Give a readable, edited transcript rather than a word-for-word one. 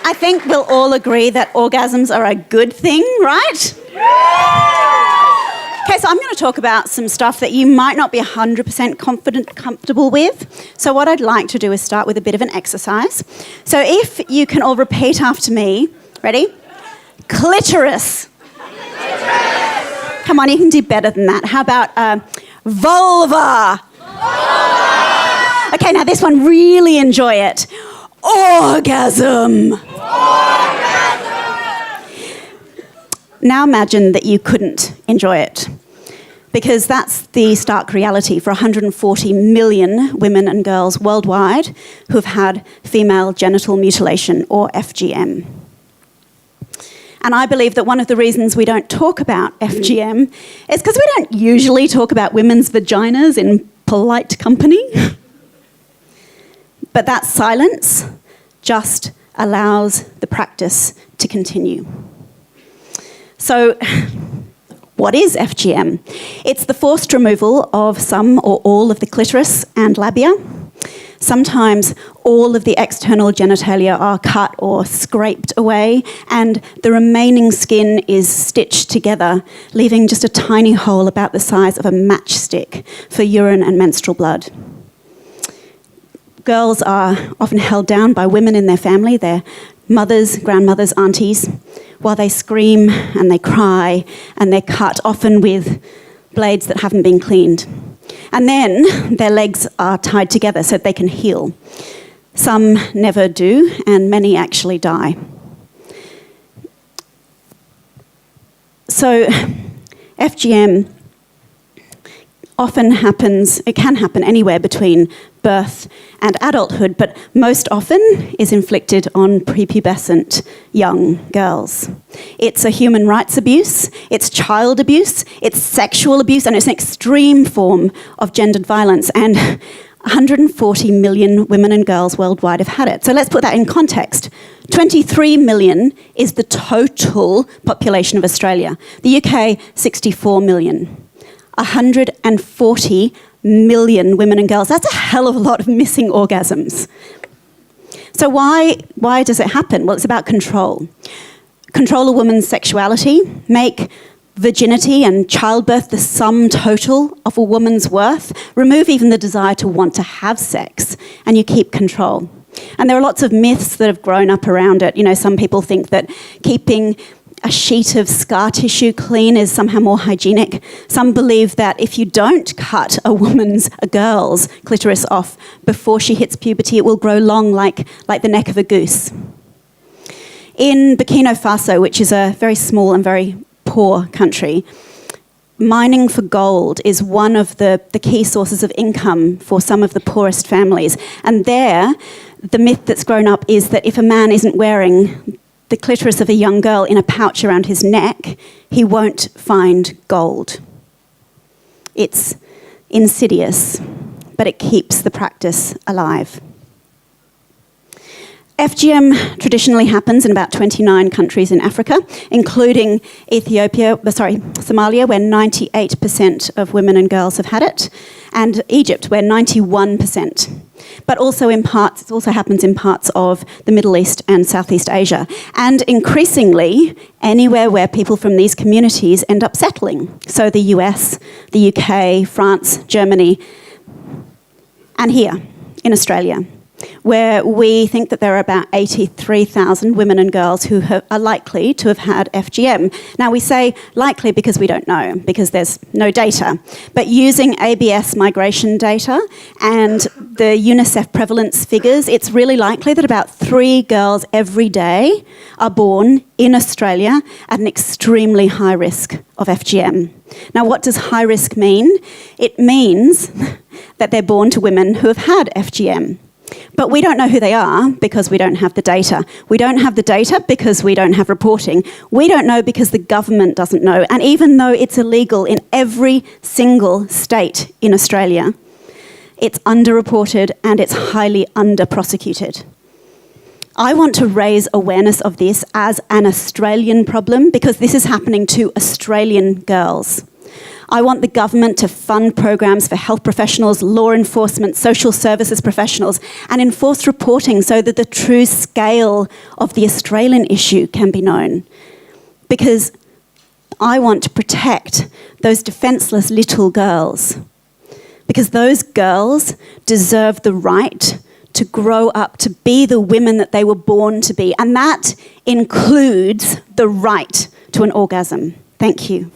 I think we'll all agree that orgasms are a good thing, right? Okay, so I'm going to talk about some stuff that you might not be 100% comfortable with. So what I'd like to do is start with a bit of an exercise. So if you can all repeat after me. Ready? Clitoris. Clitoris. Come on, you can do better than that. How about vulva? Vulva. Okay, now this one, really enjoy it. Orgasm. Orgasm. Now imagine that you couldn't enjoy it, because that's the stark reality for 140 million women and girls worldwide who have had female genital mutilation, or FGM. And I believe that one of the reasons we don't talk about FGM is because we don't usually talk about women's vaginas in polite company. But that silence just allows the practice to continue. So, what is FGM? It's the forced removal of some or all of the clitoris and labia. Sometimes all of the external genitalia are cut or scraped away, and the remaining skin is stitched together, leaving just a tiny hole about the size of a matchstick for urine and menstrual blood. Girls are often held down by women in their family, their mothers, grandmothers, aunties, while they scream and they cry and they're cut, often with blades that haven't been cleaned. And then their legs are tied together so they can heal. Some never do, and many actually die. So FGM often happens, it can happen anywhere between birth and adulthood, but most often is inflicted on prepubescent young girls. It's a human rights abuse, it's child abuse, it's sexual abuse, and it's an extreme form of gendered violence. And 140 million women and girls worldwide have had it. So let's put that in context. 23 million is the total population of Australia. The UK, 64 million. 140 million women and girls. That's a hell of a lot of missing orgasms. So why does it happen? Well, it's about control. Control a woman's sexuality, make virginity and childbirth the sum total of a woman's worth, remove even the desire to want to have sex, and you keep control. And there are lots of myths that have grown up around it. You know, some people think that keeping a sheet of scar tissue clean is somehow more hygienic. Some believe that if you don't cut a girl's clitoris off before she hits puberty, it will grow long like the neck of a goose. In Burkina Faso, which is a very small and very poor country, mining for gold is one of the key sources of income for some of the poorest families. And there, the myth that's grown up is that if a man isn't wearing the clitoris of a young girl in a pouch around his neck, he won't find gold. It's insidious, but it keeps the practice alive. FGM traditionally happens in about 29 countries in Africa, including Somalia, where 98% of women and girls have had it, and Egypt, where 91%. But also it also happens in parts of the Middle East and Southeast Asia, and increasingly anywhere where people from these communities end up settling. So the US, the UK, France, Germany, and here in Australia, where we think that there are about 83,000 women and girls who are likely to have had FGM. Now, we say likely because we don't know, because there's no data. But using ABS migration data and the UNICEF prevalence figures, it's really likely that about 3 girls every day are born in Australia at an extremely high risk of FGM. Now, what does high risk mean? It means that they're born to women who have had FGM. But we don't know who they are because we don't have the data. We don't have the data because we don't have reporting. We don't know because the government doesn't know. And even though it's illegal in every single state in Australia, it's underreported and it's highly under-prosecuted. I want to raise awareness of this as an Australian problem because this is happening to Australian girls. I want the government to fund programs for health professionals, law enforcement, social services professionals, and enforce reporting so that the true scale of the Australian issue can be known. Because I want to protect those defenceless little girls. Because those girls deserve the right to grow up to be the women that they were born to be. And that includes the right to an orgasm. Thank you.